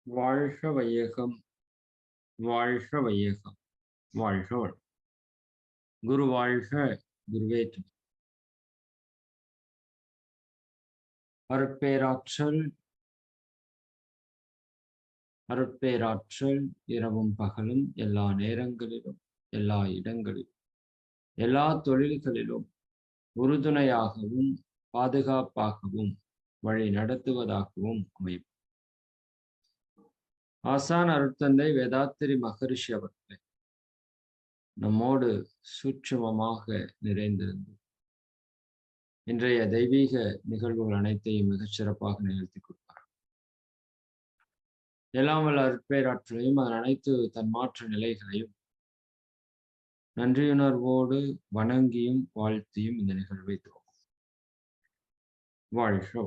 வாழ்க வையகம், வாழ்க வையகம், வாழ்க வளம். குரு வாழ்க, குருவே துணை. அருட்பேராற்றல், அருட்பேராற்றல் இரவும் பகலும் எல்லா நேரங்களிலும், எல்லா இடங்களிலும், எல்லா தொழில்களிலும் உறுதுணையாகவும், பாதுகாப்பாகவும், வழி நடத்துவதாகவும் அமையும். ஆசான் அருட்தந்தை வேதாத்திரி மகரிஷி அவர்களே நம்மோடு சூட்சுமமாக நிறைந்திருந்து இன்றைய தெய்வீக நிகழ்வுகள் அனைத்தையும் மிகச் சிறப்பாக நிகழ்த்தி கொடுப்பார். எல்லாம் வல்ல அருட்பேராற்றலையும் அதன் அனைத்து தன்மாற்ற நிலைகளையும் நன்றியுணர்வோடு வணங்கியும் வாழ்த்தியும் இந்த நிகழ்வை துவங்கும். வாழ்க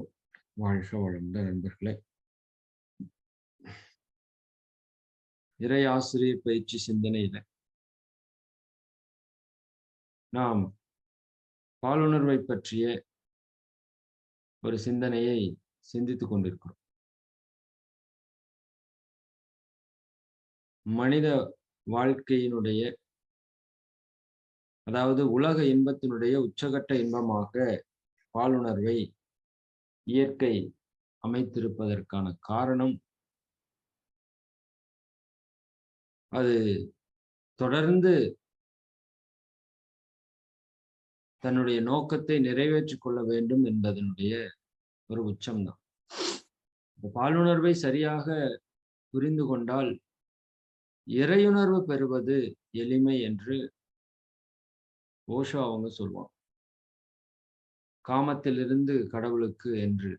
வாழ்க வளர்ந்த நண்பர்களே, இறை ஆசிரியர் பயிற்சி சிந்தனையில நாம் பாலுணர்வை பற்றிய ஒரு சிந்தனையை சிந்தித்துக் கொண்டிருக்கிறோம். மனித வாழ்க்கையினுடைய, அதாவது உலக இன்பத்தினுடைய உச்சகட்ட இன்பமாக பாலுணர்வை இயற்கை அமைத்திருப்பதற்கான காரணம், அது தொடர்ந்து தன்னுடைய நோக்கத்தை நிறைவேற்றிக் கொள்ள வேண்டும் என்பதனுடைய ஒரு உச்சம்தான். பாலுணர்வை சரியாக புரிந்து கொண்டால் இறையுணர்வு பெறுவது எளிமை என்று ஓஷோ அவங்க சொல்லுவாங்க. காமத்திலிருந்து கடவுளுக்கு என்று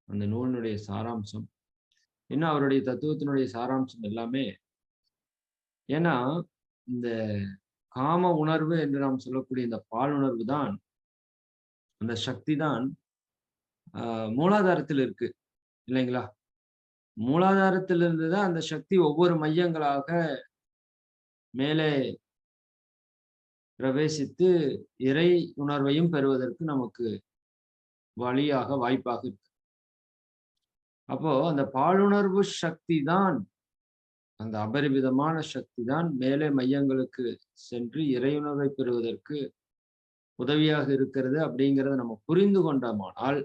அந்த நூலினுடைய சாராம்சம், இன்னும் அவருடைய தத்துவத்தினுடைய சாராம்சம் எல்லாமே. ஏன்னா இந்த காம உணர்வு என்று நாம் சொல்லக்கூடிய இந்த பாலுணர்வு தான், அந்த சக்தி தான் மூலாதாரத்தில் இருக்கு இல்லைங்களா? மூலாதாரத்திலிருந்து தான் அந்த சக்தி ஒவ்வொரு மையங்களாக மேலே பிரவேசித்து இறை உணர்வையும் பெறுவதற்கு நமக்கு வழியாக, வாய்ப்பாக இருக்கு. அப்போ அந்த பாலுணர்வு சக்தி தான், அந்த அபரிவிதமான சக்தி தான் மேலே மையங்களுக்கு சென்று இறையுணர்வை பெறுவதற்கு உதவியாக இருக்கிறது. அப்படிங்கிறத நம்ம புரிந்து கொண்டோமானால்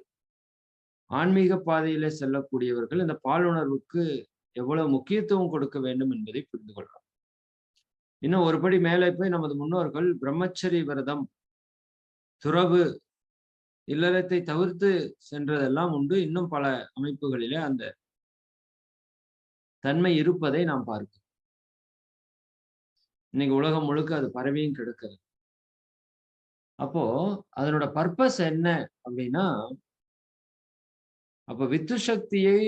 ஆன்மீக பாதையிலே செல்லக்கூடியவர்கள் இந்த பாலுணர்வுக்கு எவ்வளவு முக்கியத்துவம் கொடுக்க வேண்டும் என்பதை புரிந்து கொள்ளலாம். இன்னும் ஒருபடி மேலே போய் நமது முன்னோர்கள் பிரம்மச்சரிய விரதம், துறவு, இல்லறத்தை தவிர்த்து சென்றதெல்லாம் உண்டு. இன்னும் பல அமைப்புகளிலே அந்த தன்மை இருப்பதை நாம் பார்க்கிறோம். இன்னைக்கு உலகம் முழுக்க அது பரவியும் கிடக்கிறது. அப்போ அதனோட பர்பஸ் என்ன அப்படின்னா, அப்ப வித்து சக்தியை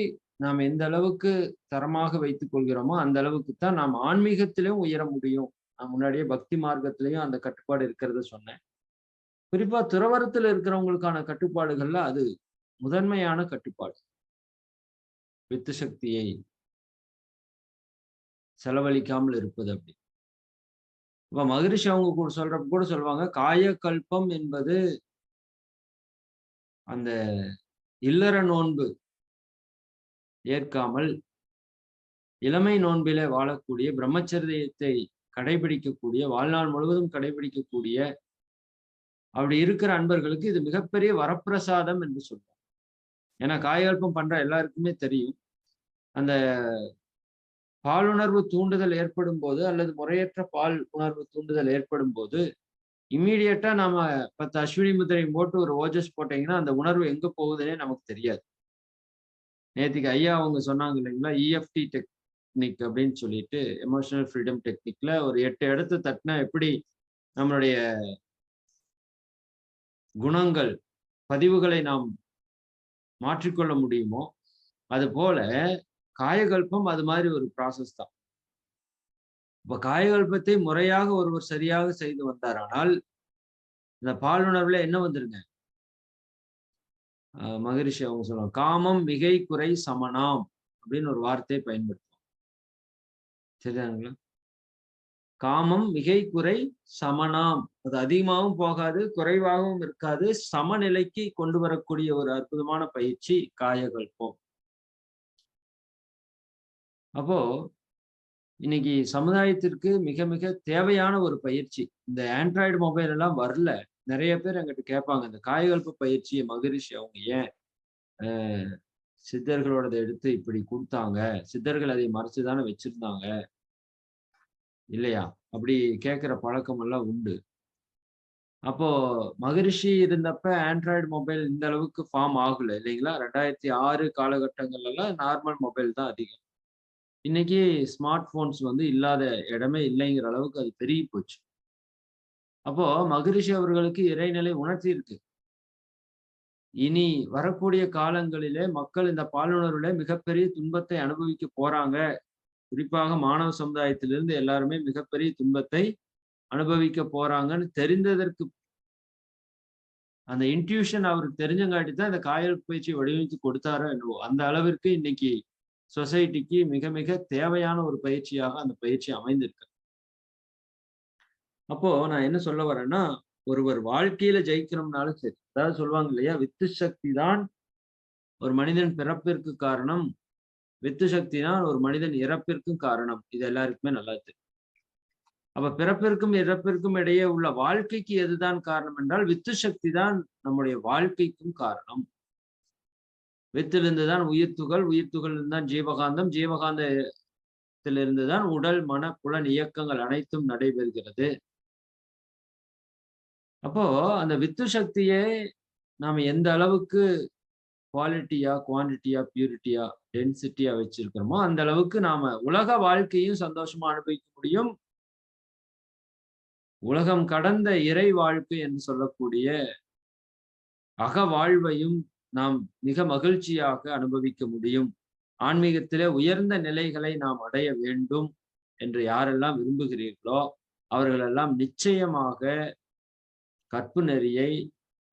நாம் எந்த அளவுக்கு தரமாக வைத்துக் கொள்கிறோமோ அந்த அளவுக்கு தான் நாம் ஆன்மீகத்திலையும் உயர முடியும். நான் முன்னாடியே பக்தி மார்க்கத்திலையும் அந்த கட்டுப்பாடு இருக்கிறத சொன்னேன். குறிப்பா துறவரத்தில் இருக்கிறவங்களுக்கான கட்டுப்பாடுகள்ல அது முதன்மையான கட்டுப்பாடு. வித்து சக்தியை செலவழிக்காமல் இருப்பது. அப்படி இப்ப மகரிஷி அவங்க கூட சொல்றப்ப கூட சொல்லுவாங்க, காயகல்பம் என்பது அந்த இல்லற நோன்பு ஏற்காமல் இளமை நோன்பிலே வாழக்கூடிய, பிரம்மச்சரியத்தை கடைபிடிக்கக்கூடிய, வாழ்நாள் முழுவதும் கடைபிடிக்கக்கூடிய அப்படி இருக்கிற அன்பர்களுக்கு இது மிகப்பெரிய வரப்பிரசாதம் என்று சொல்லுவாங்க. ஏன்னா காயகல்பம் பண்ற எல்லாருக்குமே தெரியும், அந்த பாலுணர்வு தூண்டுதல் ஏற்படும் போது அல்லது முறையற்ற பால் உணர்வு தூண்டுதல் ஏற்படும் போது இம்மீடியட்டா நாம 10 அஸ்வினி முத்திரை போட்டு ஒரு ஓஜஸ் போட்டீங்கன்னா அந்த உணர்வு எங்க போகுதுன்னே நமக்கு தெரியாது. நேத்திக்கு ஐயா அவங்க சொன்னாங்க இல்லைங்களா, இஎஃப்டி டெக்னிக் அப்படின்னு சொல்லிட்டு, எமோஷனல் ஃப்ரீடம் டெக்னிக்ல ஒரு 8 இடத்து தட்டினா எப்படி நம்மளுடைய குணங்கள், பதிவுகளை நாம் மாற்றிக்கொள்ள முடியுமோ, அது போல காயகல்பம் அது மாதிரி ஒரு ப்ராசஸ் தான். இப்ப காயகல்பத்தை முறையாக ஒருவர் சரியாக செய்து வந்தாரானால் இந்த பாலுணர்வுல என்ன வந்துருங்க, மகரிஷி அவங்க சொல்லுவாங்க, காமம் மிகை குறை சமனாம் அப்படின்னு ஒரு வார்த்தையை பயன்படுத்துவோம். சரிதானுங்களா? காமம் மிகை குறை சமனாம், அது அதிகமாகவும் போகாது, குறைவாகவும் இருக்காது, சமநிலைக்கு கொண்டு வரக்கூடிய ஒரு அற்புதமான பயிற்சி காயகல்பம். அப்போ இன்னைக்கு சமுதாயத்திற்கு மிக மிக தேவையான ஒரு பயிற்சி. இந்த ஆண்ட்ராய்டு மொபைல் எல்லாம் வரல. நிறைய பேர் என்கிட்ட கேட்பாங்க. இந்த காயகல்ப பயிற்சிய மகரிஷி அவங்க ஏன் அ சித்தர்களோடத எடுத்து இப்படி குடுத்தாங்க? சித்தர்கள் அதை மறைச்சு தானே வச்சிருந்தாங்க. இல்லையா? அப்படி கேட்கிற பழக்கம் எல்லாம் உண்டு. அப்போ மகரிஷி இருந்தப்ப ஆண்ட்ராய்டு மொபைல் இந்த அளவுக்கு ஃபார்ம் ஆகல இல்லைங்களா? 2006 காலகட்டங்கள்லலாம் நார்மல் மொபைல் தான் அதிகம். இன்னைக்கு ஸ்மார்ட் போன்ஸ் வந்து இல்லாத இடமே இல்லைங்கிற அளவுக்கு அது பெருகி போச்சு. அப்போ மகரிஷி அவர்களுக்கு இறைநிலை உணர்த்தியிருக்கு. இனி வரக்கூடிய காலங்களிலே மக்கள் இந்த பாலுணர்வுல மிகப்பெரிய துன்பத்தை அனுபவிக்க போறாங்க. குறிப்பாக மாணவ சமுதாயத்திலிருந்து எல்லாருமே மிகப்பெரிய துன்பத்தை அனுபவிக்க போறாங்கன்னு தெரிந்ததற்கு அந்த இன்ட்யூஷன் அவருக்கு தெரிஞ்சங்காட்டி தான் இந்த காயல் பயிற்சியை வடிவமைத்து கொடுத்தாரோ என்னவோ! அந்த அளவிற்கு இன்னைக்கு சொசைட்டிக்கு மிக மிக தேவையான ஒரு பயிற்சியாக அந்த பயிற்சி அமைந்திருக்கு. அப்போ நான் என்ன சொல்ல வரேன்னா, ஒருவர் வாழ்க்கையில ஜெயிக்கணும்னாலும் சரி, அதாவது சொல்லுவாங்க இல்லையா? வித்து சக்தி தான் ஒரு மனிதன் பிறப்பிற்கு காரணம். வித்து சக்தி தான் ஒரு மனிதன் இறப்பிற்கும் காரணம். இது எல்லாருக்குமே நல்லா தெரியும். அப்ப பிறப்பிற்கும், இறப்பிற்கும் இடையே உள்ள வாழ்க்கைக்கு எதுதான் காரணம் என்றால், வித்து சக்தி தான் நம்முடைய வாழ்க்கைக்கும் காரணம். வித்திலிருந்து தான் உயிர் துகள், உயிர் துகளிலிருந்து தான் ஜீவகாந்தம், ஜீவகாந்தத்திலிருந்து தான் உடல், மன, புலன் இயக்கங்கள் அனைத்தும் நடைபெறுகிறது. அப்போ அந்த வித்து சக்தியை நாம எந்த அளவுக்கு குவாலிட்டியா, குவான்டிட்டியா, பியூரிட்டியா, டென்சிட்டியா வச்சிருக்கிறோமோ, அந்த அளவுக்கு நாம உலக வாழ்க்கையும் சந்தோஷமா அனுபவிக்க முடியும். உலகம் கடந்த இறை வாழ்க்கை என்று சொல்லக்கூடிய அகவாழ்வையும் நாம் மிக மகிழ்ச்சியாக அனுபவிக்க முடியும். ஆன்மீகத்திலே உயர்ந்த நிலைகளை நாம் அடைய வேண்டும் என்று யாரெல்லாம் விரும்புகிறீர்களோ, அவர்களெல்லாம் நிச்சயமாக கற்பு நெறியை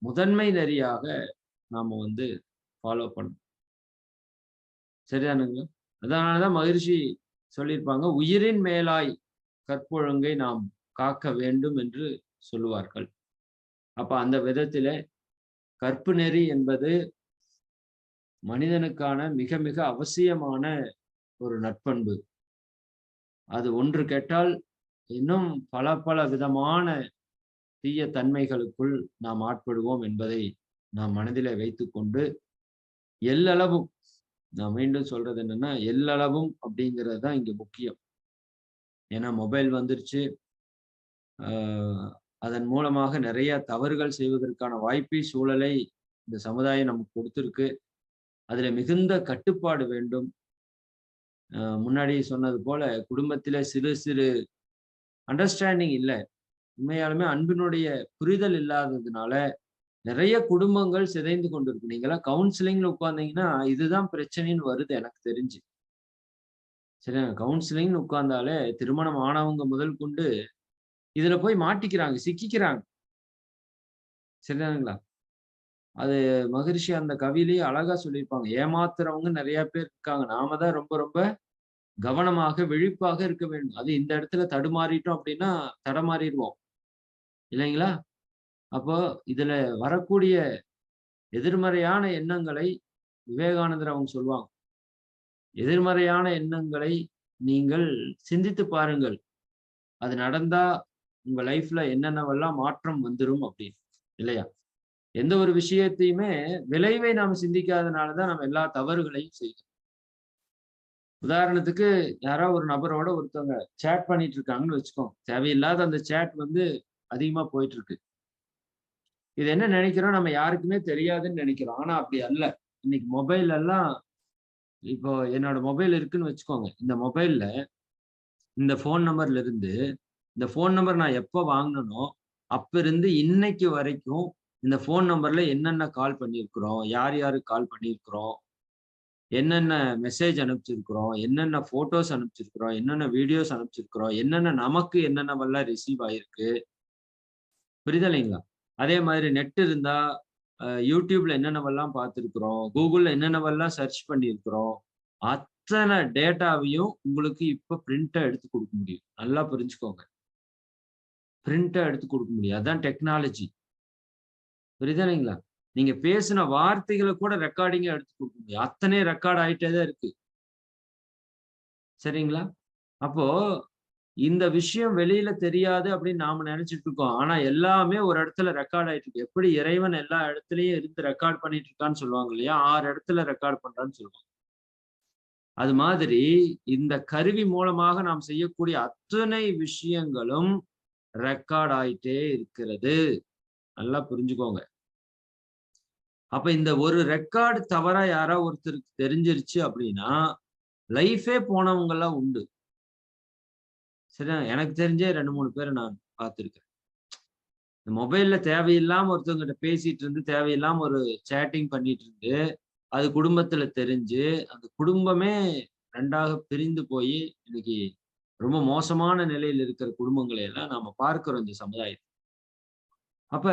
முதன்மை நெறியாக நாம வந்து ஃபாலோ பண்ணணும். சரிதானுங்களா? அதனாலதான் மகிழ்ச்சி சொல்லியிருப்பாங்க, "உயிரின் மேலாய் கற்பொழுங்கை நாம் காக்க வேண்டும்" என்று சொல்லுவார்கள். அப்ப அந்த விதத்திலே கற்பு நெறி என்பது மனிதனுக்கான மிக மிக அவசியமான ஒரு நற்பண்பு. அது ஒன்று கெட்டால் இன்னும் பல பல விதமான தீய தன்மைகளுக்குள் நாம் ஆட்படுவோம் என்பதை நாம் மனதிலே வைத்துக்கொண்டு, எல்லளவும் நான் மீண்டும் சொல்றது என்னன்னா, எல்லளவும் அப்படிங்கிறது தான் இங்க முக்கியம். ஏன்னா மொபைல் வந்துருச்சு. ஆ அதன் மூலமாக நிறைய தவறுகள் செய்வதற்கான வாய்ப்பை, சூழலை இந்த சமுதாயம் நமக்கு கொடுத்திருக்கு. அதில மிகுந்த கட்டுப்பாடு வேண்டும். முன்னாடி சொன்னது போல குடும்பத்தில சிறு சிறு அண்டர்ஸ்டாண்டிங் இல்ல. உண்மையாலுமே அன்பினுடைய புரிதல் இல்லாததுனால, நிறைய குடும்பங்கள் சிதைந்து கொண்டிருக்கு. நீங்கலாம் கவுன்சிலிங்ல உட்கார்ந்தீங்கன்னா, இதுதான் பிரச்சனைன்னு வருது எனக்கு தெரிஞ்சு. சரியா? கவுன்சிலிங்ன்னு உட்கார்ந்தாலே திருமணம் ஆனவங்க முதல் கொண்டு இதுல போய் மாட்டிக்கிறாங்க, சிக்கிக்கிறாங்க. சரிதானுங்களா? அது மகரிஷி அந்த கவியிலேயே அழகா சொல்லியிருப்பாங்க. ஏமாத்துறவங்க நெறைய பேர் இருக்காங்க. நாம தான் ரொம்ப ரொம்ப கவனமாக, விழிப்பாக இருக்க வேண்டும். அது இந்த இடத்துல தடுமாறிட்டோம் அப்டின்னா, தடமாறிருவோம். இல்லைங்களா? அப்போ இதுல வரக்கூடிய எதிர்மறையான எண்ணங்களை விவேகானந்தர் அவங்க சொல்லுவாங்க. எதிர்மறையான எண்ணங்களை நீங்கள் சிந்தித்து பாருங்கள். அது நடந்தா உங்க லைஃப்ல என்னென்னவெல்லாம் மாற்றம் வந்துரும் அப்படின்னு. இல்லையா? எந்த ஒரு விஷயத்தையுமே விளைவை நாம் சிந்திக்காதனால தான் நம்ம எல்லா தவறுகளையும் செய்றோம். உதாரணத்துக்கு யாரோ ஒரு நபரோட ஒருத்தவங்க சேட் பண்ணிட்டு இருக்காங்கன்னு வச்சுக்கோங்க. தேவையில்லாத அந்த சேட் வந்து அதிகமா போயிட்டு இருக்கு. இது என்ன நினைக்கிறோம், நம்ம யாருக்குமே தெரியாதுன்னு நினைக்கிறோம். ஆனா அப்படி அல்ல. இன்னைக்கு மொபைல் எல்லாம் இப்போ என்னோட மொபைல் இருக்குன்னு வச்சுக்கோங்க. இந்த மொபைல்ல இந்த ஃபோன் நம்பர்ல இருந்து இந்த ஃபோன் நம்பர் நான் எப்ப வாங்குனனோ, அப்ப இருந்து இன்னைக்கு வரைக்கும் இந்த ஃபோன் நம்பர்ல என்னென்ன கால் பண்ணியிருக்கிறோம், யார் யாருக்கு கால் பண்ணியிருக்கிறோம், என்னென்ன மெசேஜ் அனுப்பிச்சிருக்கிறோம், என்னென்ன ஃபோட்டோஸ் அனுப்பிச்சிருக்கிறோம், என்னென்ன வீடியோஸ் அனுப்பிச்சிருக்கிறோம், என்னென்ன நமக்கு என்னென்னவெல்லாம் ரிசீவ் ஆயிருக்கு. புரியுதா இல்லைங்களா? அதே மாதிரி நெட் இருந்தா YouTubeல என்னென்னவெல்லாம் பார்த்திருக்கிறோம், Googleல என்னென்னவெல்லாம் சர்ச் பண்ணியிருக்கிறோம். அத்தன டேட்டாவையும் உங்களுக்கு இப்ப பிரிண்டா எடுத்து குடுக்க முடியும். நல்லா புரிஞ்சுக்கோங்க. பிரிண்டா எடுத்து குடுக்க முடியும். அதான் டெக்னாலஜி. புரியுதா இல்லைங்களா? நீங்க பேசின வார்த்தைகள கூட ரெக்கார்டிங்கா எடுத்து குடுக்க முடியும். அத்தனையும் ரெக்கார்ட் ஆயிட்டே தான் இருக்கு. சரிங்களா? அப்போ இந்த விஷயம் வெளியில தெரியாது அப்படின்னு நாம நினைச்சிட்டு இருக்கோம். ஆனா எல்லாமே ஒரு இடத்துல ரெக்கார்ட் ஆயிட்டு இருக்கு. எப்படி இறைவன் எல்லா இடத்துலயும் இருந்து ரெக்கார்ட் பண்ணிட்டு இருக்கான்னு சொல்லுவாங்க இல்லையா? 6 இடத்துல ரெக்கார்ட் பண்றான்னு சொல்லுவாங்க. அது மாதிரி இந்த கருவி மூலமாக நாம் செய்யக்கூடிய அத்தனை விஷயங்களும் ரெக்கார்ட் ஆயிட்டே இருக்கிறது. நல்லா புரிஞ்சுக்கோங்க. அப்ப இந்த ஒரு ரெக்கார்ட் தவறா ஒருத்தருக்கு தெரிஞ்சிருச்சு அப்படின்னா, லைஃபே போனவங்கலாம் உண்டு. சரியா? எனக்கு தெரிஞ்சே 2, 3 பேர நான் பார்த்திருக்கேன். இந்த மொபைல்ல தேவையில்லாம ஒருத்தவங்ககிட்ட பேசிட்டு இருந்து, தேவையில்லாம ஒரு சேட்டிங் பண்ணிட்டு இருந்து, அது குடும்பத்துல தெரிஞ்சு, அந்த குடும்பமே 2ஆக பிரிந்து போயி, இன்னைக்கு ரொம்ப மோசமான நிலையில இருக்கிற குடும்பங்களை எல்லாம் நாம பார்க்கிறோம் இந்த சமுதாயத்துல. அப்ப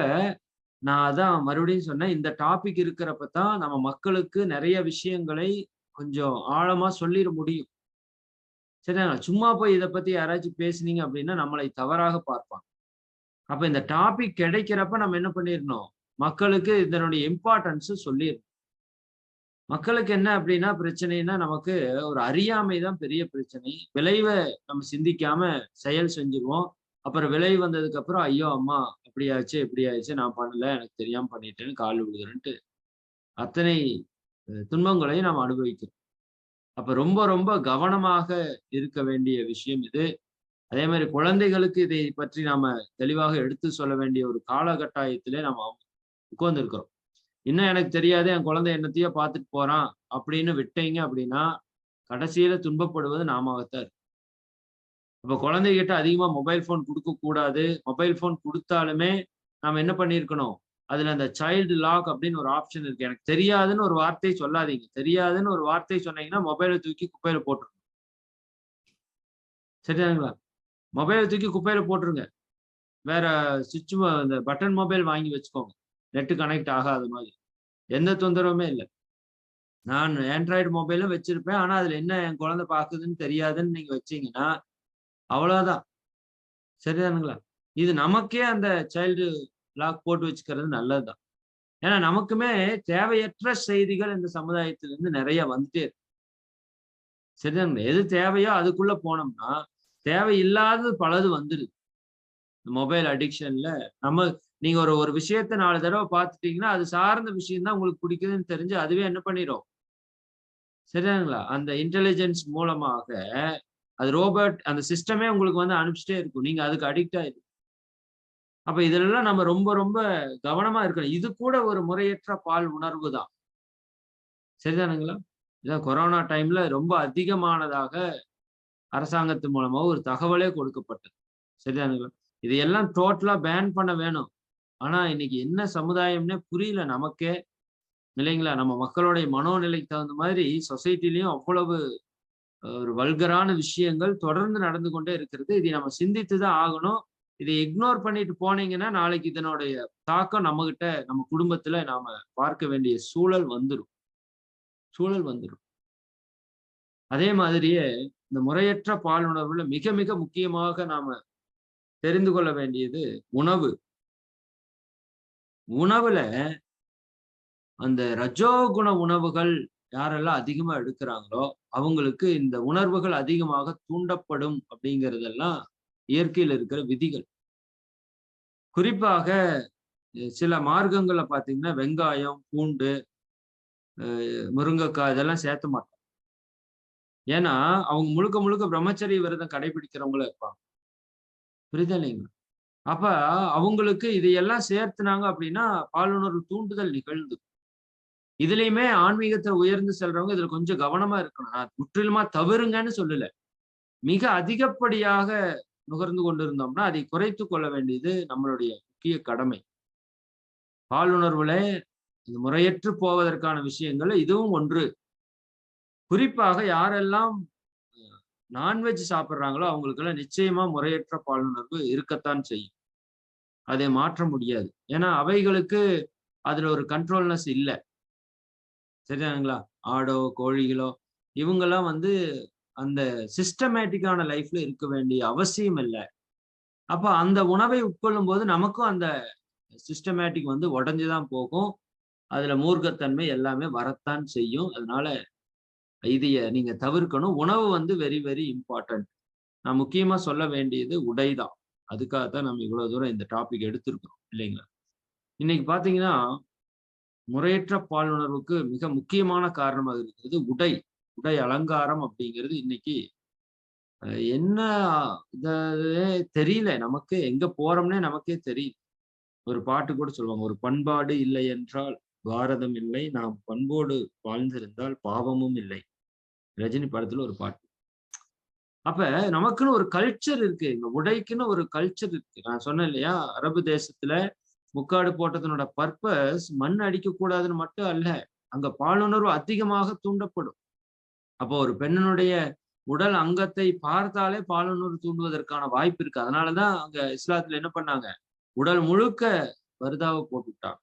நான் அதான் மறுபடியும் சொன்னேன். இந்த டாபிக் இருக்கிறப்ப தான் நம்ம மக்களுக்கு நெறைய விஷயங்களை கொஞ்சம் ஆழமா சொல்லிற முடியும். சரியா? சும்மா போய் இத பத்தி யாராச்சும் பேசுனீங்க அப்டின்னா, நம்மளை தவறாக பார்ப்பாங்க. அப்ப இந்த டாபிக் கிடைக்கிறப்ப நம்ம என்ன பண்ணிறணும்? மக்களுக்கு இதனுடைய இம்பார்ட்டன்ஸ் சொல்லிறணும். மக்களுக்கு என்ன அப்டின்னா பிரச்சனைன்னா, நமக்கு ஒரு அறியாமை தான் பெரிய பிரச்சனை. விளைவ நம்ம சிந்திக்காம செயல் செஞ்சுருவோம். அப்புறம் விளைவு வந்ததுக்கு அப்புறம், ஐயோ! அம்மா அப்படி ஆச்சு, இப்படி ஆயிடுச்சு. நான் பண்ணல. எனக்கு தெரியாம பண்ணிட்டேன்னு கால்ல விழுகுறேன்ட்டு அத்தனை துன்பங்களையும் நாம் அனுபவிக்கிறோம். அப்ப ரொம்ப, ரொம்ப கவனமாக இருக்க வேண்டிய விஷயம் இது. அதே மாரி குழந்தைகளுக்கு இதை பற்றி நாம தெளிவாக எடுத்து சொல்ல வேண்டிய ஒரு காலகட்டாயத்திலே நம்ம உட்கார்ந்திருக்கிறோம். இன்னும் எனக்கு தெரியாது, என் குழந்தை என்னத்தையோ பார்த்துட்டு போறான் அப்படின்னு விட்டீங்க அப்படின்னா, கடைசியில துன்பப்படுவது நாமாகத்தான் இருக்கும். அப்ப குழந்தைகிட்ட அதிகமா மொபைல் ஃபோன் குடுக்கக் கூடாது. மொபைல் ஃபோன் குடுத்தாலுமே, நாம என்ன பண்ணியிருக்கணும்? அதுல அந்த சைல்டு லாக் அப்படின்னு ஒரு ஆப்ஷன் இருக்கு. எனக்கு தெரியாதுன்னு ஒரு வார்த்தை சொல்லாதீங்க. தெரியாதுன்னு ஒரு வார்த்தை சொன்னீங்கன்னா, மொபைல தூக்கி குப்பையில போட்டுருங்க. சரிதானுங்களா? மொபைல தூக்கி குப்பையில போட்டுருங்க. வேற சுவிட்ச் இந்த பட்டன் மொபைல் வாங்கி வச்சுக்கோங்க. நெட் கனெக்ட் ஆகாத மாதிரி. எந்த தொந்தரவுமே இல்ல. நான் ஆண்ட்ராய்டு மொபைலும் வச்சிருப்பேன். ஆனா, அதுல என்ன என் குழந்தை பாக்குதுன்னு தெரியாதுன்னு நீங்க வச்சீங்கன்னா, அவ்வளவுதான். சரிதானுங்களா? இது நமக்கே அந்த சைல்டு லாக் போட்டு வச்சுக்கிறது நல்லதுதான். ஏன்னா, நமக்குமே தேவையற்ற செய்திகள் இந்த சமுதாயத்திலிருந்து நெறைய வந்துட்டே இருக்கு. சரிதானுங்களா? எது தேவையோ அதுக்குள்ள போனோம்னா, தேவையில்லாதது பலது வந்துருது. மொபைல் அடிக்ஷன்ல நம்ம நீங்க ஒரு ஒரு விஷயத்த 4 தடவ பார்த்துட்டீங்கன்னா, அது சார்ந்த விஷயம் தான் உங்களுக்கு பிடிக்குதுன்னு தெரிஞ்சு அதுவே என்ன பண்ணிரும்? சரிதானுங்களா? அந்த இன்டெலிஜென்ஸ் மூலமாக அது ரோபோட் அந்த சிஸ்டமே உங்களுக்கு வந்து அனுப்பிச்சுட்டே இருக்கும். நீங்க அதுக்கு அடிக்ட் ஆயிரு அப்ப இதுலலாம் நம்ம ரொம்ப ரொம்ப கவனமா இருக்கணும். இது கூட ஒரு முறையற்ற பால் உணர்வு தான். சரிதானுங்களா? இதான் கொரோனா டைம்ல ரொம்ப அதிகமானதாக அரசாங்கத்து மூலமா ஒரு தகவலே கொடுக்கப்பட்டது. சரிதானுங்களா? இதையெல்லாம் டோட்டலா பேன் பண்ண வேணும். ஆனா, இன்னைக்கு என்ன சமுதாயம்னே புரியல நமக்கே. இல்லைங்களா? நம்ம மக்களுடைய மனோநிலைக்கு தகுந்த மாதிரி சொசைட்டிலயும் அவ்வளவு ஒரு வல்கரான விஷயங்கள் தொடர்ந்து நடந்து கொண்டே இருக்கிறது. இதை நம்ம சிந்தித்து தான் ஆகணும். இதை இக்னோர் பண்ணிட்டு போனீங்கன்னா, நாளைக்கு இதனுடைய தாக்கம் நம்மகிட்ட, நம்ம குடும்பத்துல நாம பார்க்க வேண்டிய சூழல் வந்துரும். அதே மாதிரியே இந்த முறையற்ற பாலுணர்வுல மிக மிக முக்கியமாக நாம தெரிந்து கொள்ள வேண்டியது உணவு. உணவுல அந்த ரஜோகுண உணவுகள் யாரெல்லாம் அதிகமா எடுக்கிறாங்களோ, அவங்களுக்கு இந்த உணர்வுகள் அதிகமாக தூண்டப்படும் அப்படிங்கிறதெல்லாம் இயற்கையில இருக்கிற விதிகள். குறிப்பாக சில மார்க்கங்கள்ல பார்த்தீங்கன்னா, வெங்காயம், பூண்டு, முருங்கக்காய் இதெல்லாம் சேர்த்த மாட்டாங்க. ஏன்னா, அவங்க முழுக்க முழுக்க பிரம்மச்சரிய விரதம் கடைபிடிக்கிறவங்களா இருப்பாங்க. புரியுதா இல்லைங்களா? அப்ப அவங்களுக்கு இதையெல்லாம் சேர்த்துனாங்க அப்படின்னா, பாலுணர்வு தூண்டுதல் நிகழ்ந்து இதுலயுமே ஆன்மீகத்துல உயர்ந்து செல்றவங்க இதுல கொஞ்சம் கவனமா இருக்கணும். நான் முற்றிலுமா தவிருங்கன்னு சொல்லல. மிக அதிகப்படியாக நுகர்ந்து கொண்டிருந்தோம்னா, அதை குறைத்துக் கொள்ள வேண்டியது நம்மளுடைய முக்கிய கடமை. பாலுணர்வுல இந்த முறையற்று போவதற்கான விஷயங்கள்ல இதுவும் ஒன்று. குறிப்பாக யாரெல்லாம் நான்வெஜ் சாப்பிடுறாங்களோ, அவங்களுக்கெல்லாம் நிச்சயமா முறையற்ற பாலுணர்வு இருக்கத்தான் செய்யும். அதை மாற்ற முடியாது. ஏன்னா, அவைகளுக்கு அதுல ஒரு கண்ட்ரோல்னஸ் இல்ல. சரிதானுங்களா? ஆடோ, கோழிகளோ இவங்கலாம் வந்து அந்த சிஸ்டமேட்டிக்கான லைஃப்ல இருக்க வேண்டிய அவசியம் இல்ல. அப்ப அந்த உணவை உட்கொள்ளும்போது நமக்கும் அந்த சிஸ்டமேட்டிக் வந்து உடைஞ்சு தான் போகும். அதுல மூர்க்கத்தன்மை எல்லாமே வரத்தான் செய்யும். அதனால இதைய நீங்க தவிர்க்கணும். உணவு வந்து வெரி வெரி இம்பார்ட்டன்ட். நான் முக்கியமா சொல்ல வேண்டியது உடைதான். அதுக்காகத்தான் நம்ம இவ்வளவு தூரம் இந்த டாபிக் எடுத்திருக்கிறோம் இல்லைங்களா? இன்னைக்கு பார்த்தீங்கன்னா, முறையற்ற பாலுணர்வுக்கு மிக முக்கியமான காரணமாக இருக்கிறது உடை. உடை அலங்காரம் அப்படிங்கிறது இன்னைக்கு என்ன இதே தெரியல. நமக்கு எங்க போறோம்னே நமக்கே தெரியல. ஒரு பாட்டு கூட சொல்லுவாங்க. "ஒரு பண்பாடு இல்லை என்றால் பாரதம் இல்லை. நாம் பண்போடு வாழ்ந்திருந்தால் பாவமும் இல்லை." ரஜினி படத்துல ஒரு பாட்டு. அப்ப நமக்குன்னு ஒரு கல்ச்சர் இருக்கு. இந்த உடைக்குன்னு ஒரு கல்ச்சர் இருக்கு. நான் சொன்னேன் இல்லையா? அரபு தேசத்துல முக்காடு போட்டதனோட பர்ப்பஸ் மண் அடிக்கக்கூடாதுன்னு மட்டும் அல்ல. அங்க பாலுணர்வு அதிகமாக தூண்டப்படும். அப்போ ஒரு பெண்ணினுடைய உடல் அங்கத்தை பார்த்தாலே பாலுணர்வு தூண்டுவதற்கான வாய்ப்பு இருக்கு. அதனால தான் அங்க இஸ்லாத்துல என்ன பண்ணாங்க? உடல் முழுக்க பர்தாவ போட்டுட்டாங்க.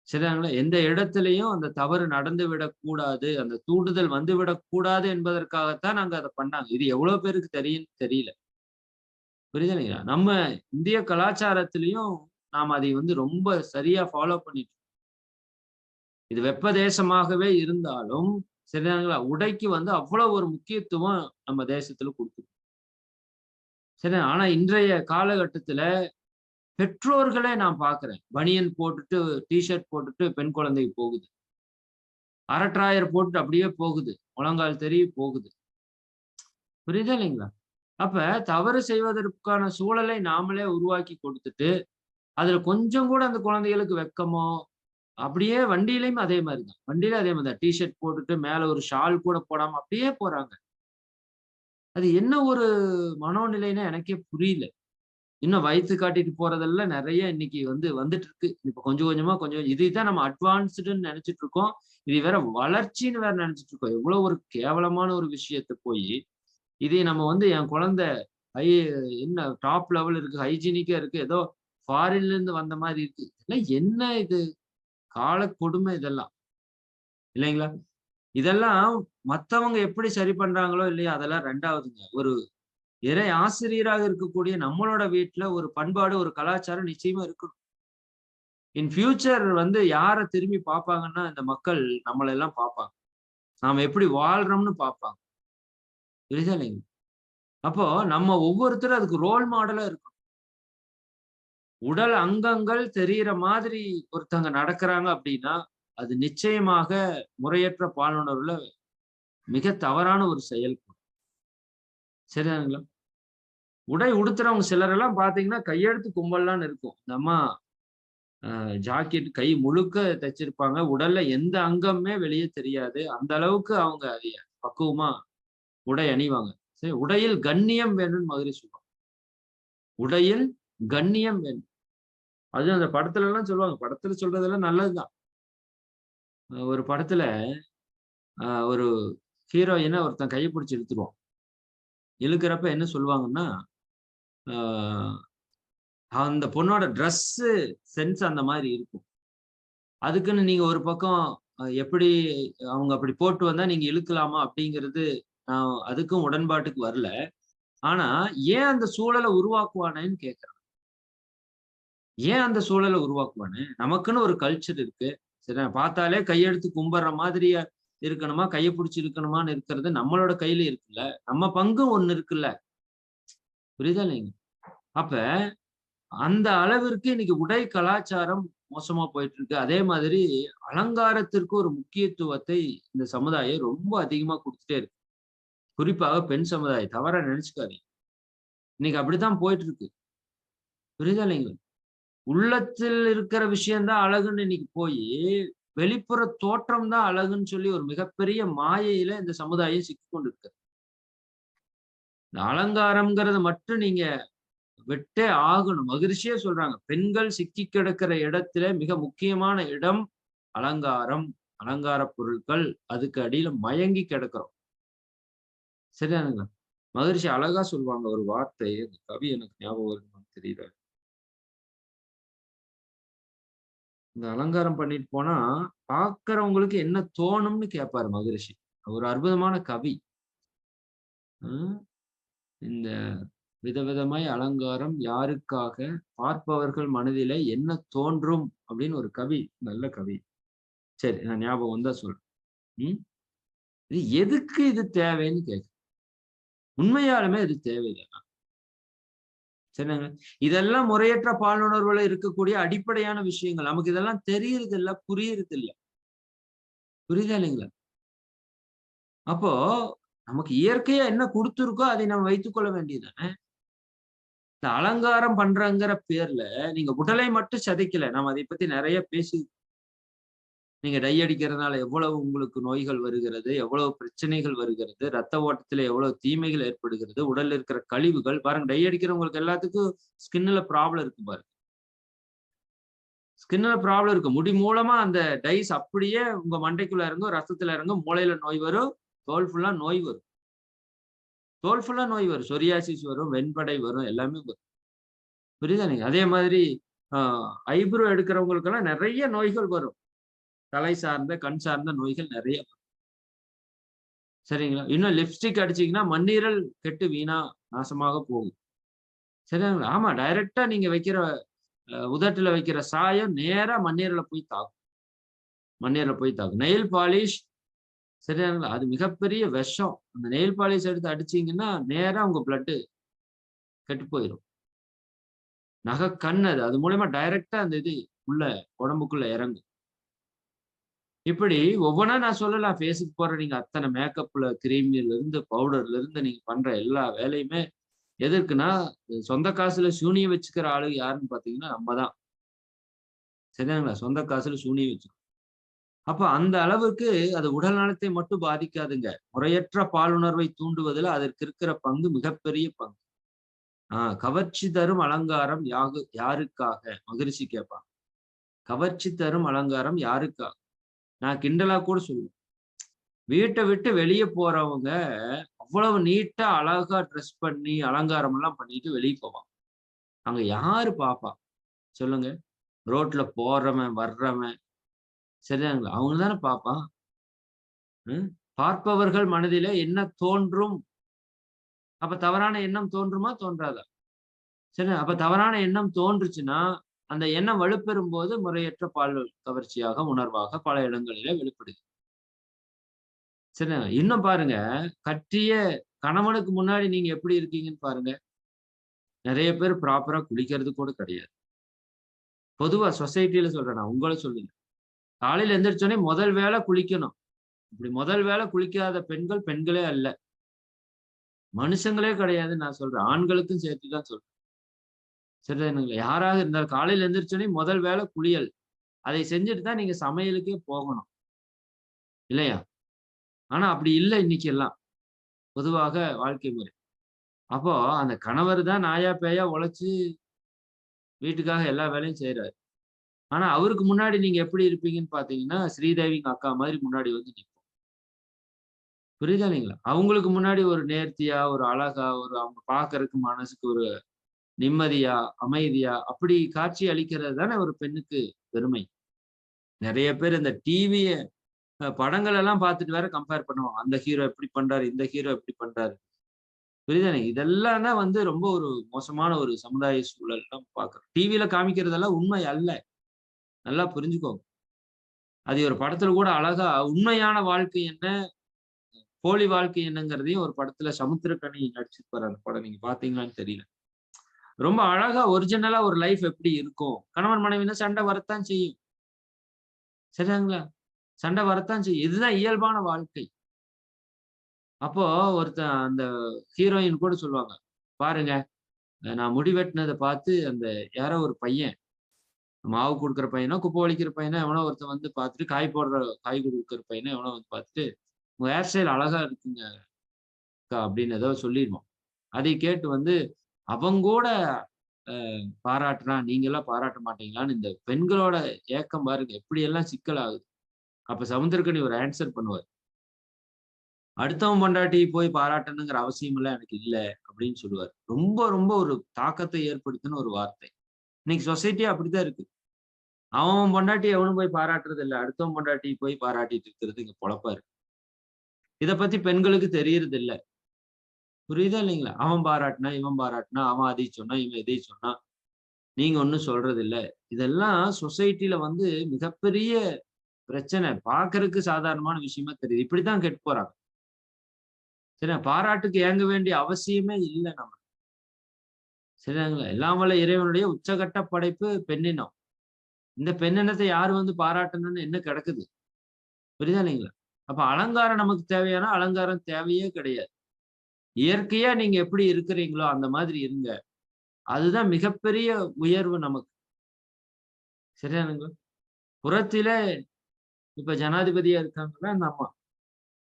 சரிதாங்களா? எந்த இடத்திலயும் அந்த தவறு நடந்து விடக்கூடாது. அந்த தூண்டுதல் வந்து விடக்கூடாது என்பதற்காகத்தான் அங்க அத பண்ணாங்க. இது எவ்வளவு பேருக்கு தெரியும்னு தெரியல. புரியுதுங்களா? நம்ம இந்திய கலாச்சாரத்திலயும் நாம அதை வந்து ரொம்ப சரியா ஃபாலோ பண்ணிட்டு இது வெப்ப தேசமாகவே இருந்தாலும், சரிதானுங்களா? உடைக்கு வந்து அவ்வளவு ஒரு முக்கியத்துவம் நம்ம தேசத்துல குடுக்குது. சரி. ஆனா இன்றைய காலகட்டத்துல பெற்றோர்களே நான் பார்க்கிறேன். பனியன் போட்டுட்டு, டீ ஷர்ட் போட்டுட்டு பெண் குழந்தை போகுது. அரை ட்ராயர் போட்டுட்டு அப்படியே போகுது. முழங்கால் தெரிய போகுது. புரியுதா இல்லைங்களா? அப்ப தவறு செய்வதற்கான சூழலை நாமளே உருவாக்கி கொடுத்துட்டு, அதுல கொஞ்சம் கூட அந்த குழந்தைகளுக்கு வெட்கமோ, அப்படியே வண்டியிலயும் அதே மாரி தான். வண்டியில அதே மாரி தான். டீ ஷர்ட் போட்டுட்டு மேல ஒரு ஷால் கூட போடாம அப்படியே போறாங்க. அது என்ன ஒரு மனோநிலைன்னு எனக்கே புரியல. இன்னும் வயசு காட்டிட்டு போறதெல்லாம் நெறைய இன்னைக்கு வந்து வந்துட்டு இருக்கு. இப்ப கொஞ்சம் கொஞ்சமா கொஞ்சம் இதுதான் நம்ம அட்வான்ஸ்டுன்னு நெனச்சுட்டு இருக்கோம். இது வேற வளர்ச்சின்னு வேற நெனச்சுட்டு இருக்கோம். எவ்வளவு ஒரு கேவலமான ஒரு விஷயத்த போயி, இதை நம்ம வந்து என் குழந்தை ஹை என்ன டாப் லெவல் இருக்கு. ஹைஜீனிக்கா இருக்கு. ஏதோ ஃபாரின்ல இருந்து வந்த மாரி இருக்கு. இதெல்லாம் என்ன இது? கால கொடுமை இதெல்லாம். இல்லைங்களா? இதெல்லாம் மத்தவங்க எப்படி சரி பண்றாங்களோ இல்லையோ அதெல்லாம் 2வதுங்க. ஒரு இறை ஆசிரியராக இருக்கக்கூடிய நம்மளோட வீட்ல ஒரு பண்பாடு, ஒரு கலாச்சாரம் நிச்சயமா இருக்கணும். இன் ஃபியூச்சர் வந்து யார திரும்பி பார்ப்பாங்கன்னா, இந்த மக்கள் நம்மள எல்லாம் பார்ப்பாங்க. நாம எப்படி வாழ்றோம்னு பார்ப்பாங்க. புரியுதா இல்லைங்களா? அப்போ நம்ம ஒவ்வொருத்தரும் அதுக்கு ரோல் மாடலா இருக்கணும். உடல் அங்கங்கள் தெரியிற மாதிரி ஒருத்தங்க நடக்குறாங்க அப்படின்னா, அது நிச்சயமாக முறையற்ற பாலுணர்வுல மிக தவறான ஒரு செயல். சரிதானுங்களா? உடை உடுத்துறவங்க சிலரெல்லாம் பார்த்தீங்கன்னா, கையெழுத்து கும்பல்லான்னு இருக்கும். இந்த அம்மா ஜாக்கெட் கை முழுக்க தச்சிருப்பாங்க. உடல்ல எந்த அங்கமுமே வெளிய தெரியாது. அந்த அளவுக்கு அவங்க அதைய பக்குவமா உடை அணிவாங்க. சரி, உடையில் கண்ணியம் வேணும்னு மதுரை சொல்லுவாங்க. உடையில் கண்ணியம் வேண்டும். அதுவும் அந்த படத்துலலாம் சொல்லுவாங்க. படத்துல சொல்றதெல்லாம் நல்லதுதான். ஒரு படத்துல ஒரு ஹீரோயின ஒருத்தன் கைய பிடிச்சு இழுத்துருவான். இழுக்கிறப்ப என்ன சொல்லுவாங்கன்னா, ஆ அந்த பொண்ணோட ட்ரெஸ்ஸு சென்ஸ் அந்த மாரி இருக்கும். அதுக்குன்னு நீங்க ஒரு பக்கம் எப்படி அவங்க அப்படி போட்டு வந்தா நீங்க இழுக்கலாமா? அப்படிங்கிறது நான் அதுக்கும் உடன்பாட்டுக்கு வரல. ஆனா, ஏன் அந்த சூழல உருவாக்குவானேன்னு கேட்கிறேன். ஏன் அந்த சூழல உருவாக்குவானே? நமக்குன்னு ஒரு கல்ச்சர் இருக்கு. சரியா? பார்த்தாலே கையெடுத்து கும்பிடுற மாதிரியா இருக்கணுமா? கைய பிடிச்சு இழுக்கணுமான்னு இருக்கிறது நம்மளோட கையில இருக்குல்ல. நம்ம பங்கும் ஒண்ணு இருக்குல்ல. புரியுதா இல்லைங்க? அப்ப அந்த அளவிற்கு இன்னைக்கு உடை கலாச்சாரம் மோசமா போயிட்டு இருக்கு. அதே மாதிரி அலங்காரத்திற்கு ஒரு முக்கியத்துவத்தை இந்த சமுதாயம் ரொம்ப அதிகமா குடுத்துட்டே இருக்கு. குறிப்பாக பெண் சமுதாயம். தவறா நெனச்சுக்காதீங்க. இன்னைக்கு அப்படித்தான் போயிட்டு இருக்கு. புரியுதா இல்லைங்களா? உள்ளத்தில் இருக்கிற விஷயம் தான் அழகுன்னு இன்னைக்கு போயி, வெளிப்புற தோற்றம் தான் அழகுன்னு சொல்லி ஒரு மிகப்பெரிய மாயையில இந்த சமுதாயம் சிக்கிக் கொண்டு இருக்கு. இந்த அலங்காரம்ங்கிறத மட்டும் நீங்க விட்டே ஆகணும். மகிழ்ச்சியா சொல்றாங்க. பெண்கள் சிக்கி கிடக்கிற இடத்திலே மிக முக்கியமான இடம் அலங்காரம், அலங்கார பொருட்கள். அதுக்கு அடியில மயங்கி கிடக்கிறோம். சரிதானுங்களா? மகரிஷி அழகா சொல்லுவாங்க ஒரு வார்த்தை. அந்த கவி எனக்கு ஞாபகம் வருமான்னு தெரியல. இந்த அலங்காரம் பண்ணிட்டு போனா, பார்க்கிறவங்களுக்கு என்ன தோணும்னு கேட்பாரு மகரிஷி. ஒரு அற்புதமான கவி. ம். இந்த விதவிதமாய் அலங்காரம் யாருக்காக? பார்ப்பவர்கள் மனதிலே என்ன தோன்றும்? அப்படின்னு ஒரு கவி. நல்ல கவி. சரி, நான் ஞாபகம் வந்தா சொல்றேன். ம். இது எதுக்கு இது தேவைன்னு கேட்கு. உண்மையாலுமே இது தேவையில்லை. சரிங்க. இதெல்லாம் முறையற்ற பாலுணர்வுல இருக்கக்கூடிய அடிப்படையான விஷயங்கள். நமக்கு இதெல்லாம் தெரியறது இல்ல, புரியறது இல்ல. புரியுதா இல்லைங்களா? அப்போ நமக்கு இயற்கையா என்ன குடுத்திருக்கோ அதை நம்ம வைத்துக் கொள்ள வேண்டியதுதானே. இந்த அலங்காரம் பண்றங்கிற பேர்ல நீங்க உடலை மட்டும் சிதைக்கல. நம்ம அதை பத்தி நெறைய பேசி நீங்க டை அடிக்கிறதுனால எவ்வளவு உங்களுக்கு நோய்கள் வருகிறது, எவ்வளவு பிரச்சனைகள் வருகிறது, ரத்த ஓட்டத்துல எவ்வளவு தீமைகள் ஏற்படுகிறது, உடல்ல இருக்கிற கழிவுகள் பாருங்க. டை அடிக்கிறவங்களுக்கு எல்லாத்துக்கும் ஸ்கின்ல ப்ராப்ளம் இருக்கு பாருங்க. ஸ்கின்ல ப்ராப்ளம் இருக்கு. முடி மூலமா அந்த டைஸ் அப்படியே உங்க மண்டைக்குள்ள இறங்கும், ரத்தத்துல இறங்கும், மூளையில நோய் வரும், தோல் ஃபுல்லா நோய் வரும். தோல் ஃபுல்லா நோய் வரும். சொரியாசிஸ் வரும், வெண்படை வரும், எல்லாமே வரும். புரியுதா நீங்க? அதே மாதிரி அ ஐப்ரோ எடுக்கிறவங்களுக்கெல்லாம் நெறைய நோய்கள் வரும். தலை சார்ந்த, கண் சார்ந்த நோய்கள் நெறைய வரும். சரிங்களா? இன்னும் லிப்ஸ்டிக் அடிச்சீங்கன்னா, மண்ணீரல் கெட்டு வீணா நாசமாக போகும். சரிங்களா? ஆமா, டைரக்ட்டா நீங்க வைக்கிற உதட்டுல வைக்கிற சாயம் நேரா மண்ணீரல போய் தாக்கும். மண்ணீரல போய் தாக்கும். நெயில் பாலிஷ் சரியாங்களா? அது மிகப்பெரிய விஷம். அந்த நெயில் பாலிஷ் எடுத்து அடிச்சீங்கன்னா, நேரா உங்க பிளட் கெட்டு போயிரும். கண் அது. அது மூலியமா டைரக்ட்டா அந்த இது உள்ள உடம்புக்குள்ள இறங்கும். இப்படி ஒவ்வொன்னா நான் சொல்லலாம். ஃபேஸ்க்கு போடுற நீங்க அத்தன மேக்கப்ல கிரீம்ல இருந்து, பவுடர்ல இருந்து நீங்க பண்ற எல்லா வேலையுமே எதற்குன்னா, சொந்த காசுல சூனியம் வச்சுக்கிற ஆளு யாருன்னு பார்த்தீங்கன்னா, நம்ம தான். சரியாங்களா? சொந்த காசுல சூனியம் வச்சுக்கிறோம். அப்ப அந்த அளவுக்கு அது உடல் நலத்தை மட்டும் பாதிக்காதுங்க. முறையற்ற பாலுணர்வை தூண்டுவதில அதற்கு இருக்கிற பங்கு மிகப்பெரிய பங்கு. கவர்ச்சி தரும் அலங்காரம் யாருக்காக? மகரிஷி கேட்பாங்க. கவர்ச்சி தரும் அலங்காரம் யாருக்காக? நான் கிண்டலா கூட சொல்லுவேன். வீட்ட விட்டு வெளிய போறவங்க அவ்வளவு நீட்டா, அழகா டிரெஸ் பண்ணி, அலங்காரம் எல்லாம் பண்ணிட்டு வெளிய போவாங்க. அங்க யாரு பார்ப்பா? சொல்லுங்க. ரோட்ல போறவன், வர்றவன் சரிதாங்களா? அவங்க தானே பார்ப்பான். ம். பார்ப்பவர்கள் மனதிலே என்ன தோன்றும்? அப்ப தவறான எண்ணம் தோன்றுமா? தோன்றாதா? சரி. அப்ப தவறான எண்ணம் தோன்றுச்சுன்னா, அந்த எண்ணம் வலுப்பெறும்போது முறையற்ற பால் கவர்ச்சியாக, உணர்வாக பல இடங்களிலே வெளிப்படுது. சரியா? இன்னும் பாருங்க, கட்டிய கணவனுக்கு முன்னாடி நீங்க எப்படி இருக்கீங்கன்னு பாருங்க. நெறைய பேர் ப்ராப்பரா குளிக்கிறது கூட கிடையாது. பொதுவா சொசைட்டில சொல்றேன் நான். உங்கள சொல்லல. காலையில எந்திரிச்ச முதல் வேலை குளிக்கணும். இப்படி முதல் வேலை குளிக்காத பெண்கள், பெண்களே அல்ல. மனுஷங்களே கிடையாதுன்னு நான் சொல்றேன். ஆண்களுக்கும் சேர்த்து தான் சொல்றேன். சரிதானுங்களா? யாராக இருந்தாலும் காலையில எந்திரிச்ச முதல் வேலை குளியல். அதை செஞ்சுட்டு தான் நீங்க சமையலுக்கே போகணும். இல்லையா? ஆனா அப்படி இல்ல இன்னைக்கு எல்லாம். பொதுவாக வாழ்க்கை முறை. அப்போ அந்த கணவர் தான் நாயா பேயா உழைச்சு வீட்டுக்காக எல்லா வேலையும் செய்றாரு. ஆனா அவருக்கு முன்னாடி நீங்க எப்படி இருப்பீங்கன்னு பார்த்தீங்கன்னா, ஸ்ரீதேவிங்க அக்கா மாதிரி முன்னாடி வந்து நிப்போம். புரியுதா இல்லைங்களா? அவங்களுக்கு முன்னாடி ஒரு நேர்த்தியா, ஒரு அழகா, ஒரு அவங்க பார்க்கறதுக்கு மனசுக்கு ஒரு நிம்மதியா, அமைதியா அப்படி காட்சி அளிக்கிறது தானே ஒரு பெண்ணுக்கு பெருமை. நெறைய பேர் இந்த டிவிய படங்கள் எல்லாம் பார்த்துட்டு வேற கம்பேர் பண்ணுவாங்க. அந்த ஹீரோ இப்படி பண்றாரு, இந்த ஹீரோ இப்படி பண்றாரு. புரியுதானே? இதெல்லாம் தான் வந்து ரொம்ப ஒரு மோசமான ஒரு சமுதாய சூழல் நம்ம பார்க்கிறோம். டிவில காமிக்கிறதெல்லாம் உண்மை அல்ல. நல்லா புரிஞ்சுக்கோங்க. அது ஒரு படத்துல கூட அழகா உண்மையான வாழ்க்கை என்ன, போலி வாழ்க்கை என்னங்கிறதையும் ஒரு படத்துல சமுத்திரக்கனி நடிச்சிருப்பாரு அந்த படம். நீங்க பார்த்தீங்களான்னு தெரியல. ரொம்ப அழகா ஒரிஜினலா ஒரு லைஃப் எப்படி இருக்கும்? கணவன் மனைவினா சண்டை வரத்தான் செய்யும். சரியாங்களா? சண்டை வரத்தான் செய்யும். இதுதான் இயல்பான வாழ்க்கை. அப்போ ஒருத்தன் அந்த ஹீரோயின் கூட சொல்லுவாங்க. பாருங்க, நான் முடி வெட்டினத பார்த்து அந்த யாரோ ஒரு பையன், மாவு குடுக்குற பையனோ, குப்பை வலிக்கிற பையனோ எவனோ ஒருத்தன் வந்து பார்த்துட்டு, காய் குடுக்குற பையனோ எவனோ வந்து பார்த்துட்டு, "உங்க ஹேர் ஸ்டைல் அழகா இருக்குங்க அக்கா" அப்படின்னு ஏதோ சொல்லிருவான். அதை கேட்டு வந்து அவன் கூட பாராட்டுறான், நீங்கலாம் பாராட்ட மாட்டீங்களான்னு இந்த பெண்களோட ஏக்கம் பாருங்க, எப்படியெல்லாம் சிக்கலாகுது. அப்ப சமுத்திரக்கனி ஒரு ஆன்ஸர் பண்ணுவாரு. அடுத்தவன் பொண்டாட்டிய போய் பாராட்டணுங்கிற அவசியம்லாம் எனக்கு இல்ல அப்படின்னு சொல்லுவாரு. ரொம்ப, ரொம்ப ஒரு தாக்கத்தை ஏற்படுத்தின ஒரு வார்த்தை. இன்னைக்கு சொசைட்டியே அப்படித்தான் இருக்கு. அவன் பொண்டாட்டிய எவனும் போய் பாராட்டுறது இல்ல. அடுத்தவன் பொண்டாட்டிய போய் பாராட்டிட்டு இருக்கிறது இங்க பொழப்பா இருக்கு. இத பத்தி பெண்களுக்கு தெரியறது இல்ல. புரியுதா இல்லைங்களா? அவன் பாராட்டுனா, இவன் பாராட்டுனா, அவன் அதை சொன்னான், இவன் இதை சொன்னான். நீங்க ஒண்ணும் சொல்றது இல்ல. இதெல்லாம் சொசைட்டில வந்து மிகப்பெரிய பிரச்சனை. பார்க்கறதுக்கு சாதாரணமான விஷயமா தெரியுது. இப்படித்தான் கெட்டு போறாங்க. சரியா? பாராட்டுக்கு ஏங்க வேண்டிய அவசியமே இல்ல நம்ம. சரியாங்களா? எல்லாம் வல்ல இறைவனுடைய உச்சகட்ட படைப்பு பெண்ணினம். இந்த பெண்ணினத்தை யாரு வந்து பாராட்டணும்னு என்ன கிடக்குது? புரியுதா இல்லைங்களா? அப்ப அலங்காரம் நமக்கு தேவையான அலங்காரம் தேவையே கிடையாது. இயற்கையா நீங்க எப்படி இருக்கிறீங்களோ அந்த மாதிரி இருங்க. அதுதான் மிகப்பெரிய உயர்வு நமக்கு. சரிதானுங்களா? புறத்திலே இப்ப ஜனாதிபதியா இருக்காங்கல்ல அந்த அம்மா.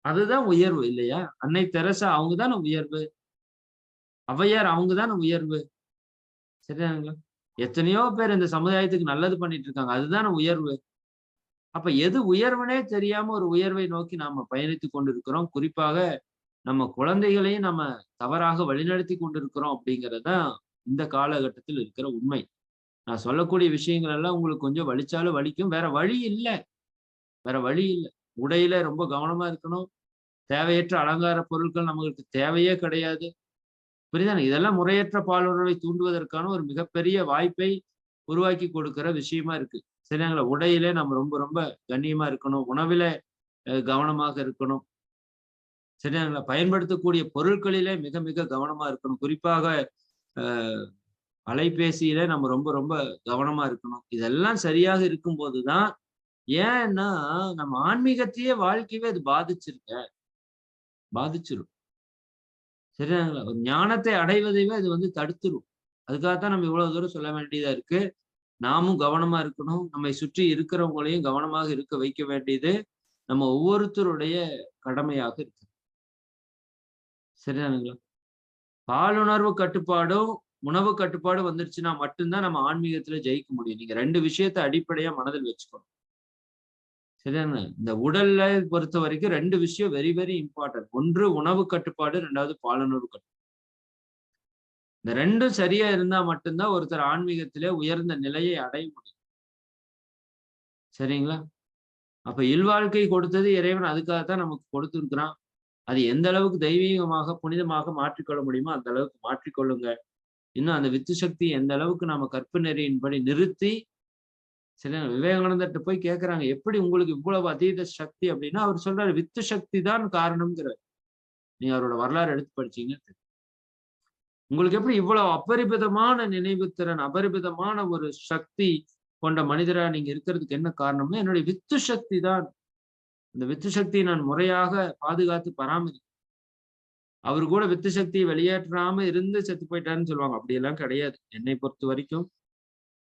அதுதான் உயர்வு இல்லையா? அன்னை தெரசா அவங்க தான உயர்வு. ஔவையார் அவங்க தான உயர்வு. சரிதானுங்களா? எத்தனையோ பேர் இந்த சமுதாயத்துக்கு நல்லது பண்ணிட்டு இருக்காங்க. அதுதான உயர்வு. அப்ப எது உயர்வுனே தெரியாம ஒரு உயர்வை நோக்கி நாம பயணித்துக் கொண்டிருக்கிறோம். குறிப்பாக நம்ம குழந்தைகளையும் நம்ம தவறாக வழிநடத்தி கொண்டிருக்கிறோம் அப்படிங்கிறது தான் இந்த காலகட்டத்தில் இருக்கிற உண்மை. நான் சொல்லக்கூடிய விஷயங்கள் எல்லாம் உங்களுக்கு கொஞ்சம் வலிச்சாலும் வலிக்கும். வேற வழி இல்ல. வேற வழி இல்ல. உடையில ரொம்ப கவனமா இருக்கணும். தேவையற்ற அலங்கார பொருட்கள் நம்மளுக்கு தேவையே கிடையாது. புரியுதானே? இதெல்லாம் முறையற்ற பாலுறவை தூண்டுவதற்கான ஒரு மிகப்பெரிய வாய்ப்பை உருவாக்கி கொடுக்கிற விஷயமா இருக்கு. சரிங்களா? உடையிலே நம்ம ரொம்ப ரொம்ப கண்ணியமா இருக்கணும். உணவில கவனமாக இருக்கணும். சரிங்களா? பயன்படுத்தக்கூடிய பொருட்களிலே மிக மிக கவனமா இருக்கணும். குறிப்பாக அ அலைபேசியில நம்ம ரொம்ப ரொம்ப கவனமா இருக்கணும். இதெல்லாம் சரியாக இருக்கும்போது தான் ஏன்னா நம்ம ஆன்மீகத்தையே வாழ்க்கையவே அது பாதிச்சிருங்க. பாதிச்சிரும். சரிதாங்களா? ஒரு ஞானத்தை அடைவதையே அது வந்து தடுத்துரும். அதுக்காகத்தான் நம்ம இவ்வளவு தூரம் சொல்ல வேண்டியதா இருக்கு. நாமும் கவனமா இருக்கணும். நம்மை சுற்றி இருக்கிறவங்களையும் கவனமாக இருக்க வைக்க வேண்டியது நம்ம ஒவ்வொருத்தருடைய கடமையாக இருக்கு. சரிதானுங்களா? பாலுணர்வு கட்டுப்பாடும், உணவு கட்டுப்பாடும் வந்துருச்சுன்னா மட்டும் தான் நம்ம ஆன்மீகத்துல ஜெயிக்க முடியும். நீங்க 2 விஷயத்த அடிப்படையா மனதில் வச்சுக்கணும். சரிதானே? இந்த உடல்ல பொறுத்தவரைக்கும் 2 விஷயம் வெரி வெரி இம்பார்ட்டன்ட். ஒன்று உணவு கட்டுப்பாடு, 2வது பாலுணர்வு கட்டுப்பாடு. இந்த 2ம் சரியா இருந்தா மட்டும் தான் ஒருத்தர் ஆன்மீகத்திலே உயர்ந்த நிலையை அடைய முடியும். சரிங்களா? அப்ப இல்வாழ்க்கை கொடுத்தது இறைவன் அதுக்காகத்தான் நமக்கு கொடுத்திருக்கிறான். அது எந்த அளவுக்கு தெய்வீகமாக, புனிதமாக மாற்றிக்கொள்ள முடியுமோ அந்த அளவுக்கு மாற்றிக்கொள்ளுங்க. இன்னும் அந்த வித்து சக்தி எந்த அளவுக்கு நாம கற்பு நெறியின்படி நிறுத்தி சில விவேகானந்தர்ட்ட போய் கேட்கிறாங்க, "எப்படி உங்களுக்கு இவ்வளவு அதீத சக்தி?" அப்படின்னா, அவர் சொல்றாரு, "வித்து சக்தி தான் காரணம்ங்கிறார்." நீங்க அவரோட வரலாறு எடுத்து படிச்சீங்கன்னா தெரியும். உங்களுக்கு எப்படி இவ்வளவு அபரிமிதமான நினைவுத்திறன், அபரிமிதமான ஒரு சக்தி கொண்ட மனிதரா நீங்க இருக்கிறதுக்கு என்ன காரணம்னா, என்னுடைய வித்து சக்தி தான். அந்த வித்து சக்தியை நான் முறையாக பாதுகாத்து அவரு கூட வித்து சக்தியை வெளியேற்றாம இருந்து செத்து போயிட்டாருன்னு சொல்லுவாங்க. அப்படியெல்லாம் கிடையாது. என்னை பொறுத்தவரைக்கும்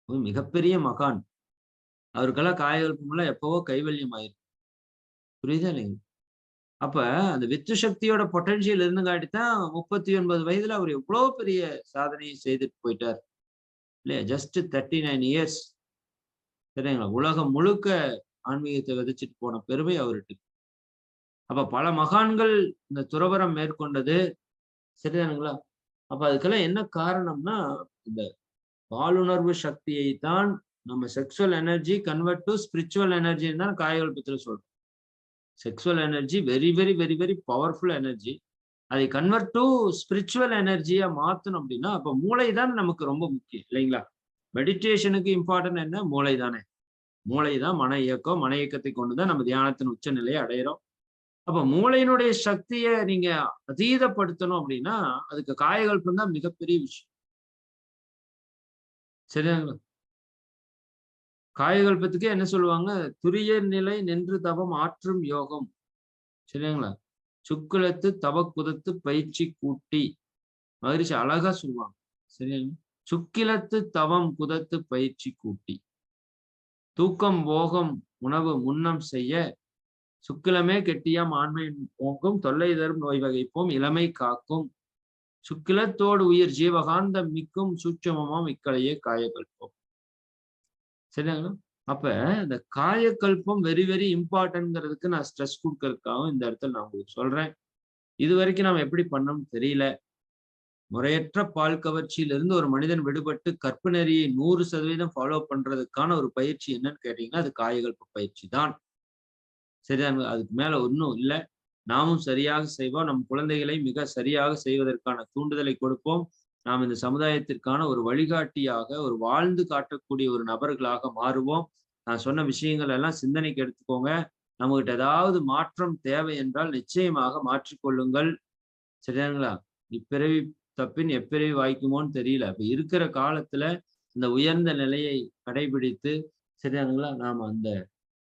ஒரு மிகப்பெரிய மகான். அவருக்கெல்லாம் காயகல்பம்லாம் எப்பவோ கைவல்யம் ஆயிருக்கு. புரியுதா இல்லைங்க? அப்ப அந்த வித்து சக்தியோட பொட்டன்ஷியல் இருந்தங்காட்டி தான் 39 வயதுல அவர் எவ்வளோ பெரிய சாதனையை செய்துட்டு போயிட்டார். இல்லையா? Just 39 years. சரிங்களா? உலகம் முழுக்க ஆன்மீகத்தை விதைச்சுட்டு போன பெருமை அவருக்கு. அப்ப பல மகான்கள் இந்த துறவறம் மேற்கொண்டது சரிதானுங்களா? அப்ப அதுக்கெல்லாம் என்ன காரணம்னா, இந்த பாலுணர்வு சக்தியை தான் நம்ம sexual energy convert to spiritual எனர்ஜின்னு தான் காயகல்பத்துல சொல்றோம். Sexual energy very very very very powerful energy. அதை கன்வெர்ட் டு ஸ்பிரிச்சுவல் எனர்ஜியா மாத்தணும் அப்படின்னா, அப்ப மூளை தான் நமக்கு ரொம்ப முக்கியம் இல்லைங்களா? மெடிடேஷனுக்கு இம்பார்ட்டன்ட் என்ன? மூளை தானே. மூளை தான் மன இயக்கம். மன இயக்கத்தை கொண்டுதான் நம்ம தியானத்தின் உச்ச நிலையை அடையிறோம். அப்ப மூளையினுடைய சக்திய நீங்க அதீதப்படுத்தணும் அப்படின்னா, அதுக்கு காயகல்பம் தான் மிகப்பெரிய விஷயம். சரியாங்களா? காயகல்பத்துக்கே என்ன சொல்லுவாங்க? துரிய நிலை நின்று தவம் ஆற்றும் யோகம். சரிங்களா? சுக்கிலத்து தவக்குதத்து பயிற்சி கூட்டி. மகரிஷி அழகா சொல்லுவாங்க. சரிங்களா? சுக்கிலத்து தவம் குதத்து பயிற்சி கூட்டி. தூக்கம் போகம் உணவு முன்னம் செய்ய சுக்கிலமே கெட்டியாம் ஆண்மை போக்கும் தொல்லை தரும் நோய் வகைப்போம் இளமை காக்கும். சுக்கிலத்தோடு உயிர் ஜீவகாந்தம் மிக்கும் சூட்சமமாம் இக்கலையே காயகல்பம். சரிங்களா? அப்ப இந்த காயக்கல்பம் வெரி வெரி இம்பார்ட்டன்ட்ங்கிறதுக்கு நான் ஸ்ட்ரெஸ் குடுக்கறதுக்காக இந்த இடத்துல நான் உங்களுக்கு சொல்றேன். இதுவரைக்கும் நாம எப்படி பண்ணோம்னு தெரியல. முறையற்ற பால் கவர்ச்சியிலிருந்து ஒரு மனிதன் விடுபட்டு கற்பு நெறியை 100% ஃபாலோ பண்றதுக்கான ஒரு பயிற்சி என்னன்னு கேட்டீங்கன்னா, அது காயகல்ப பயிற்சி தான். சரிதாங்க. அதுக்கு மேல ஒண்ணும் இல்ல. நாமும் சரியாக செய்வோம். நம் குழந்தைகளை மிக சரியாக செய்வதற்கான தூண்டுதலை கொடுப்போம். நாம் இந்த சமுதாயத்திற்கான ஒரு வழிகாட்டியாக, ஒரு வாழ்ந்து காட்டக்கூடிய ஒரு நபர்களாக மாறுவோம். நான் சொன்ன விஷயங்கள் எல்லாம் சிந்தனைக்கு எடுத்துக்கோங்க. நம்மகிட்ட ஏதாவது மாற்றம் தேவை என்றால் நிச்சயமாக மாற்றிக்கொள்ளுங்கள். சரியாங்களா? இப்பிறவி தப்பின் எப்பிறவி வாய்க்குமோன்னு தெரியல. அப்ப இருக்கிற காலத்துல இந்த உயர்ந்த நிலையை கடைபிடித்து சரியாங்களா? நாம் அந்த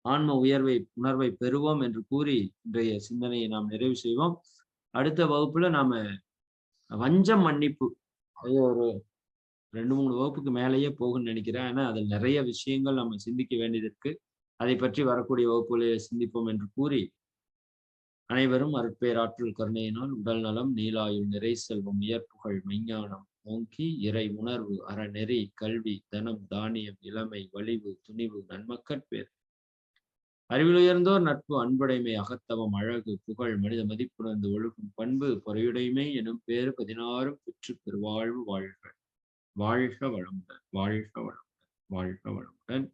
ஆன்ம உணர்வை பெறுவோம் என்று கூறி இன்றைய சிந்தனையை நாம் நிறைவு செய்வோம். அடுத்த வகுப்புல நாம வஞ்சம் மன்னிப்பு. அது ஒரு 2, 3 வகுப்புக்கு மேலேயே போகும்ன்னு நினைக்கிறேன். ஏன்னா, அதில் நிறைய விஷயங்கள் நம்ம சிந்திக்க வேண்டியது இருக்கு. அதைப் பற்றி வரக்கூடிய வகுப்புகளிலே சிந்திப்போம் என்று கூறி, அனைவரும் அருட்பேராற்றல் கருணையினால் உடல் நலம், நீளாயுள், நிறை செல்வம், உயர்புகழ், மெய்ஞானம் ஓங்கி இறை உணர்வு, அறநெறி, கல்வி, தனம், தானியம், இளமை, வலிவு, துணிவு, நன்மக்கட்பேறு, அறிவிலுயர்ந்தோர் நட்பு, அன்புடைமை, அகத்தவம், அழகு, புகழ், மனித மதிப்புணர்ந்து ஒழுகும் பண்பு, பொறையுடைமை எனும் பேறு 16 பெற்றுப் பெருவாழ்வு வாழ்க. வாழ்க வளமுடன், வாழ்க வளமுடன், வாழ்க வளமுடன்.